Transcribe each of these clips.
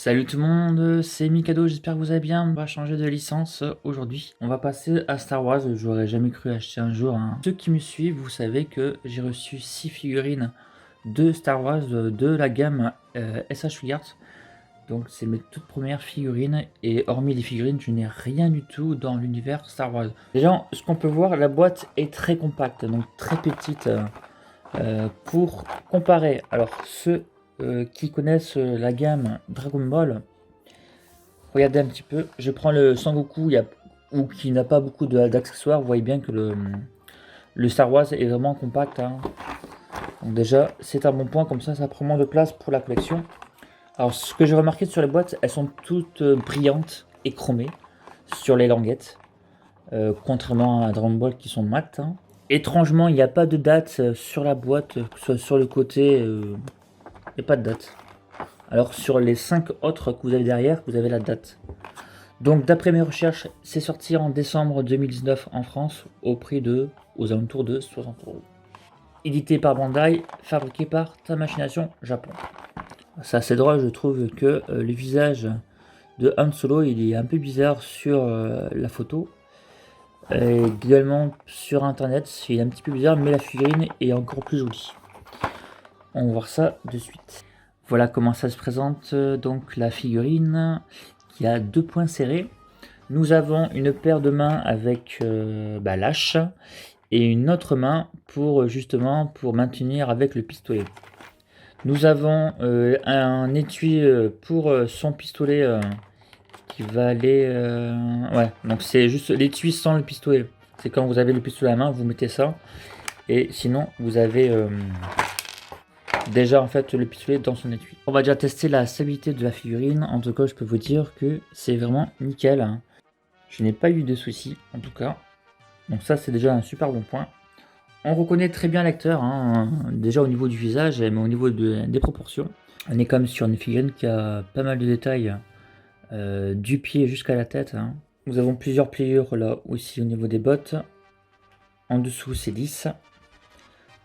Salut tout le monde, c'est Mikado, j'espère que vous allez bien. On va changer de licence aujourd'hui. On va passer à Star Wars, j'aurais jamais cru acheter un jour. Ceux qui me suivent, vous savez que j'ai reçu 6 figurines de Star Wars de la gamme SH Figures. Donc c'est mes toutes premières figurines et hormis les figurines, je n'ai rien du tout dans l'univers Star Wars. Déjà, ce qu'on peut voir, la boîte est très compacte, donc très petite pour comparer. Alors ceux qui connaissent la gamme Dragon Ball, regardez un petit peu. Je prends le Sangoku ou qui n'a pas beaucoup d'accessoires. Vous voyez bien que le Star Wars est vraiment compact. Donc déjà, c'est un bon point. Comme ça prend moins de place pour la collection. Alors ce que j'ai remarqué sur les boîtes, elles sont toutes brillantes et chromées sur les languettes. Contrairement à Dragon Ball qui sont mat. Étrangement, il n'y a pas de date sur la boîte, que ce soit sur le côté, il n'y a pas de date. Alors sur les 5 autres que vous avez derrière, vous avez la date. Donc d'après mes recherches, c'est sorti en décembre 2019 en France aux alentours de 60 euros. Édité par Bandai, fabriqué par Tamachination Japon. C'est assez drôle, je trouve que le visage de Han Solo, il est un peu bizarre sur la photo. Également sur internet, il est un petit peu bizarre, mais la figurine est encore plus jolie. On va voir ça de suite. Voilà comment ça se présente, donc la figurine qui a 2 points serrés. Nous avons une paire de mains avec l'âche et une autre main pour justement pour maintenir avec le pistolet. Nous avons un étui pour son pistolet qui va aller... ouais, donc c'est juste l'étui sans le pistolet. C'est quand vous avez le pistolet à la main, vous mettez ça. Et sinon, vous avez déjà en fait le pistolet dans son étui. On va déjà tester la stabilité de la figurine. En tout cas, je peux vous dire que c'est vraiment nickel. Je n'ai pas eu de soucis en tout cas. Donc ça, c'est déjà un super bon point. On reconnaît très bien l'acteur, déjà au niveau du visage, mais au niveau des proportions. On est quand même sur une figurine qui a pas mal de détails. Du pied jusqu'à la tête. Nous avons plusieurs pliures là aussi au niveau des bottes. En dessous c'est lisse.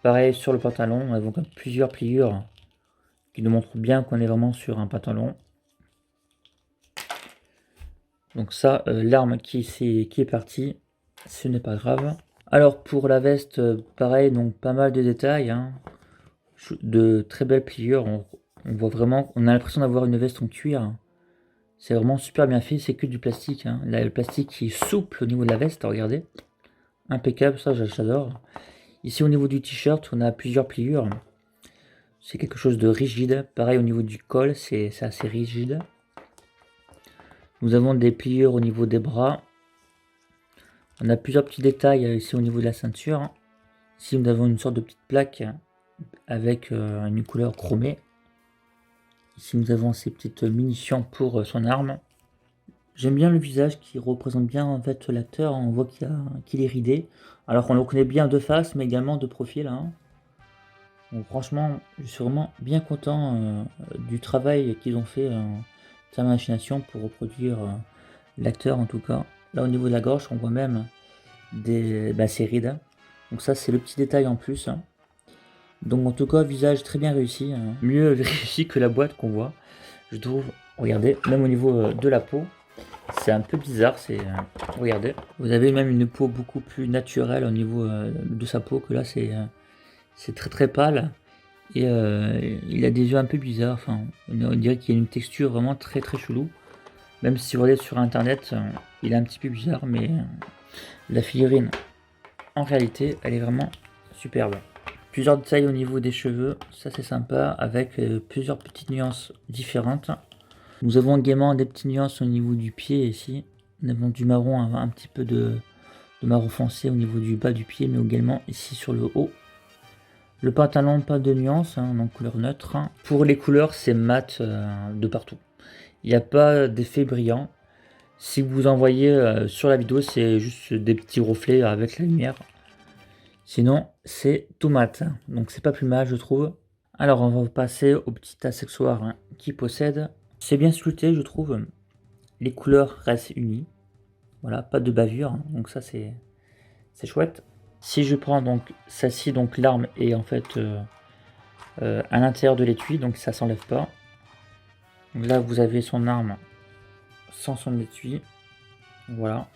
Pareil sur le pantalon, nous avons comme plusieurs pliures qui nous montrent bien qu'on est vraiment sur un pantalon. Donc ça, l'arme qui est partie, ce n'est pas grave. Alors pour la veste, pareil, donc pas mal de détails. De très belles pliures. On voit vraiment, on a l'impression d'avoir une veste en cuir. C'est vraiment super bien fait, c'est que du plastique. Là, le plastique qui est souple au niveau de la veste, regardez. Impeccable, ça j'adore. Ici au niveau du t-shirt, on a plusieurs pliures. C'est quelque chose de rigide. Pareil au niveau du col, c'est assez rigide. Nous avons des pliures au niveau des bras. On a plusieurs petits détails ici au niveau de la ceinture. Ici nous avons une sorte de petite plaque avec une couleur chromée. Ici nous avons ces petites munitions pour son arme. J'aime bien le visage qui représente bien en fait l'acteur. On voit qu'il est ridé. Alors qu'on le reconnaît bien de face, mais également de profil. Donc, franchement, je suis vraiment bien content du travail qu'ils ont fait en termes d'imagination pour reproduire l'acteur en tout cas. Là au niveau de la gorge, on voit même ses rides. Donc ça c'est le petit détail en plus. Donc en tout cas, visage très bien réussi. Mieux réussi que la boîte qu'on voit. Je trouve, regardez, même au niveau de la peau. C'est un peu bizarre, regardez. Vous avez même une peau beaucoup plus naturelle au niveau de sa peau que là, c'est très très pâle. Et il a des yeux un peu bizarres. Enfin, on dirait qu'il y a une texture vraiment très très chelou. Même si vous regardez sur internet, il est un petit peu bizarre, mais la figurine, en réalité, elle est vraiment superbe. Plusieurs détails au niveau des cheveux, ça c'est sympa, avec plusieurs petites nuances différentes. Nous avons également des petites nuances au niveau du pied ici. Nous avons du marron, un petit peu de marron foncé au niveau du bas du pied, mais également ici sur le haut. Le pantalon, pas de nuance, donc couleur neutre. Pour les couleurs, c'est mat de partout. Il n'y a pas d'effet brillant. Si vous en voyez sur la vidéo, c'est juste des petits reflets avec la lumière. Sinon, c'est tout mat. Donc c'est pas plus mal, je trouve. Alors, on va passer au petit accessoire qui possède. C'est bien sculpté, je trouve. Les couleurs restent unies. Voilà, pas de bavure. Donc ça, c'est chouette. Si je prends donc celle-ci, donc l'arme est en fait à l'intérieur de l'étui, donc ça s'enlève pas. Donc là, vous avez son arme sans son étui. Voilà.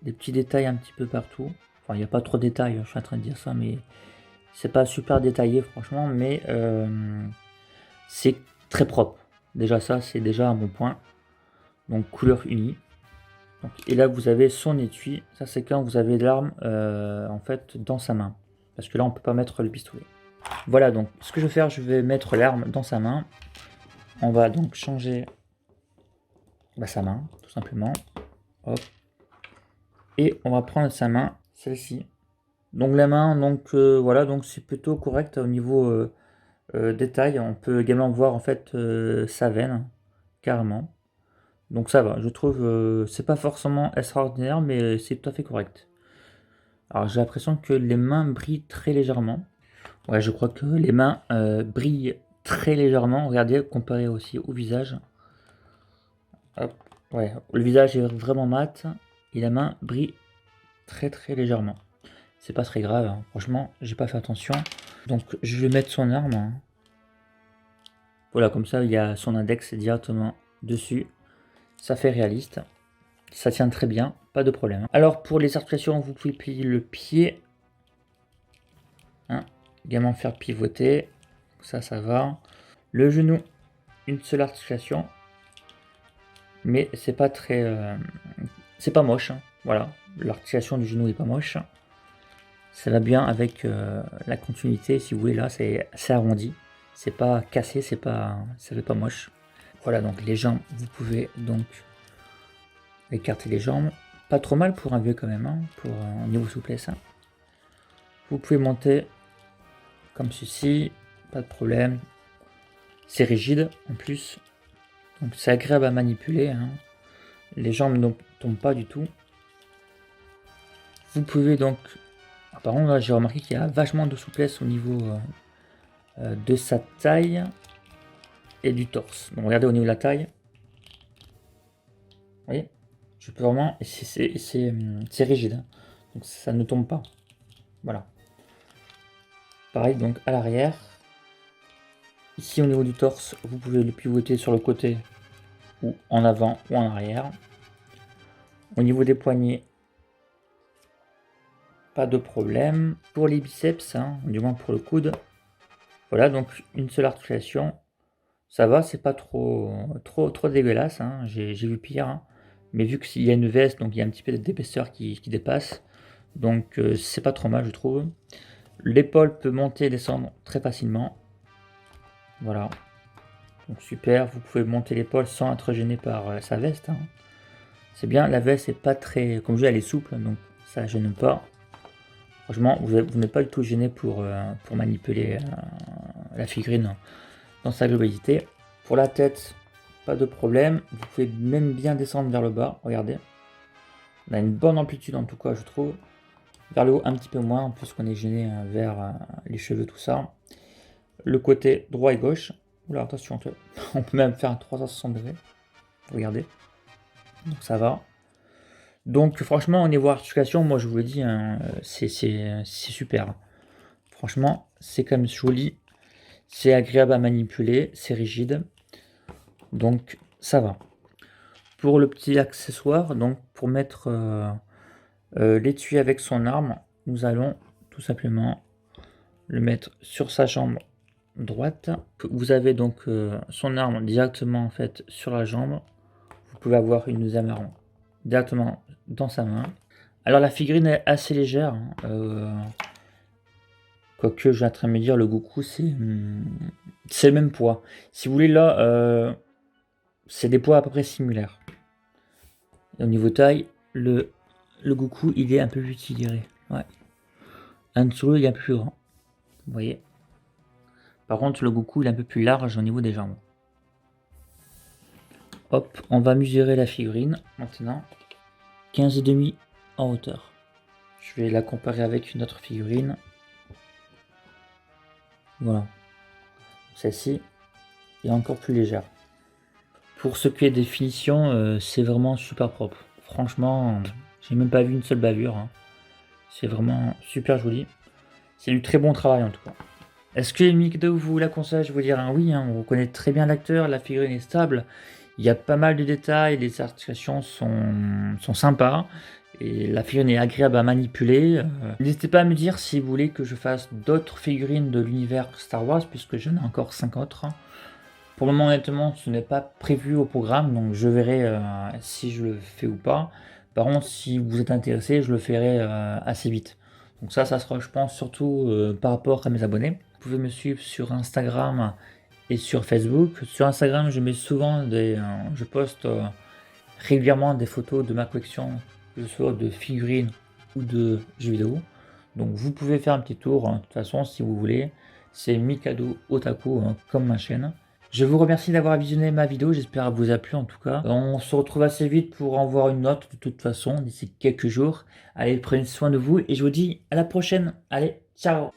Des petits détails un petit peu partout. Enfin, il n'y a pas trop de détails, je suis en train de dire ça, mais c'est pas super détaillé, franchement, mais c'est très propre. Déjà, ça, c'est déjà un bon point. Donc, couleur unie. Donc, et là, vous avez son étui. Ça, c'est quand vous avez l'arme, en fait, dans sa main. Parce que là, on peut pas mettre le pistolet. Voilà, donc, ce que je vais faire, je vais mettre l'arme dans sa main. On va donc changer sa main, tout simplement. Hop. Et on va prendre sa main, celle-ci. Donc la main, donc voilà, donc c'est plutôt correct au niveau détail. On peut également voir en fait sa veine, carrément. Donc ça va, je trouve, c'est pas forcément extraordinaire, mais c'est tout à fait correct. Alors j'ai l'impression que les mains brillent très légèrement. Ouais, je crois que les mains brillent très légèrement. Regardez, comparé aussi au visage. Hop, ouais, le visage est vraiment mat et la main brille très légèrement. C'est pas très grave, hein. Franchement, j'ai pas fait attention. Donc je vais mettre son arme, hein. Voilà, comme ça il y a son index directement dessus. Ça fait réaliste. Ça tient très bien, pas de problème. Alors pour les articulations, vous pouvez plier le pied. Hein, également faire pivoter. Ça va. Le genou, une seule articulation. Mais c'est pas très... c'est pas moche, hein. Voilà, l'articulation du genou est pas moche. Ça va bien avec la continuité, si vous voulez, là c'est arrondi. C'est pas cassé, ça fait pas moche. Voilà, donc les jambes, vous pouvez donc écarter les jambes. Pas trop mal pour un vieux quand même, hein, pour un niveau souplesse. Hein. Vous pouvez monter comme ceci, pas de problème. C'est rigide en plus, donc c'est agréable à manipuler. Hein. Les jambes ne tombent pas du tout. Vous pouvez donc... Par contre, là j'ai remarqué qu'il y a vachement de souplesse au niveau de sa taille et du torse. Donc regardez au niveau de la taille. Vous voyez, je peux vraiment... C'est rigide, hein. Donc ça ne tombe pas. Voilà. Pareil donc à l'arrière. Ici au niveau du torse, vous pouvez le pivoter sur le côté ou en avant ou en arrière. Au niveau des poignets, pas de problème. Pour les biceps, hein, du moins pour le coude, voilà, donc une seule articulation. Ça va, c'est pas trop dégueulasse, hein. J'ai vu pire. Hein. Mais vu qu'il y a une veste, donc il y a un petit peu d'épaisseur qui dépasse. Donc c'est pas trop mal, je trouve. L'épaule peut monter et descendre très facilement. Voilà. Donc super, vous pouvez monter l'épaule sans être gêné par sa veste. Hein. C'est bien, la veste est pas très... Comme je dis, elle est souple, donc ça gêne pas. Franchement, vous n'êtes pas du tout gêné pour manipuler la figurine dans sa globalité. Pour la tête, pas de problème. Vous pouvez même bien descendre vers le bas, regardez. On a une bonne amplitude en tout cas, je trouve. Vers le haut, un petit peu moins, en plus qu'on est gêné vers les cheveux, tout ça. Le côté droit et gauche. Oula, attention, on peut même faire un 360 degrés. Regardez. Donc ça va. Donc franchement, au niveau articulation, moi je vous le dis, hein, c'est super. Franchement, c'est quand même joli. C'est agréable à manipuler, c'est rigide. Donc ça va. Pour le petit accessoire, donc pour mettre l'étui avec son arme, nous allons tout simplement le mettre sur sa jambe droite. Vous avez donc son arme directement en fait sur la jambe. Vous pouvez avoir une arme directement dans sa main. Alors la figurine est assez légère. Hein, quoique je suis en train de me dire le Goku c'est le même poids. Si vous voulez là, c'est des poids à peu près similaires. Et au niveau taille, le Goku il est un peu plus tiré. Ouais. Un dessous il est un peu plus grand. Vous voyez. Par contre le Goku il est un peu plus large au niveau des jambes. Hop, on va mesurer la figurine maintenant. 15,5 en hauteur. Je vais la comparer avec une autre figurine. Voilà. Celle-ci est encore plus légère. Pour ce qui est des finitions, c'est vraiment super propre. Franchement, j'ai même pas vu une seule bavure. Hein. C'est vraiment super joli. C'est du très bon travail en tout cas. Est-ce que Mikado vous la conseille? Je vais vous dire un oui, hein, on reconnaît très bien l'acteur, la figurine est stable, il y a pas mal de détails, les articulations sont sympas et la figurine est agréable à manipuler. N'hésitez pas à me dire si vous voulez que je fasse d'autres figurines de l'univers Star Wars, puisque j'en ai encore 5 autres. Pour le moment, honnêtement, ce n'est pas prévu au programme, donc je verrai si je le fais ou pas. Par contre, si vous êtes intéressé, je le ferai assez vite. Donc ça sera, je pense, surtout par rapport à mes abonnés. Vous pouvez me suivre sur Instagram et sur Facebook. Sur Instagram, je mets souvent je poste régulièrement des photos de ma collection, que ce soit de figurines ou de jeux vidéo. Donc vous pouvez faire un petit tour, hein, de toute façon, si vous voulez. C'est Mikado Otaku, hein, comme ma chaîne. Je vous remercie d'avoir visionné ma vidéo, j'espère qu'elle vous a plu en tout cas. On se retrouve assez vite pour en voir une autre de toute façon, d'ici quelques jours. Allez, prenez soin de vous et je vous dis à la prochaine. Allez, ciao!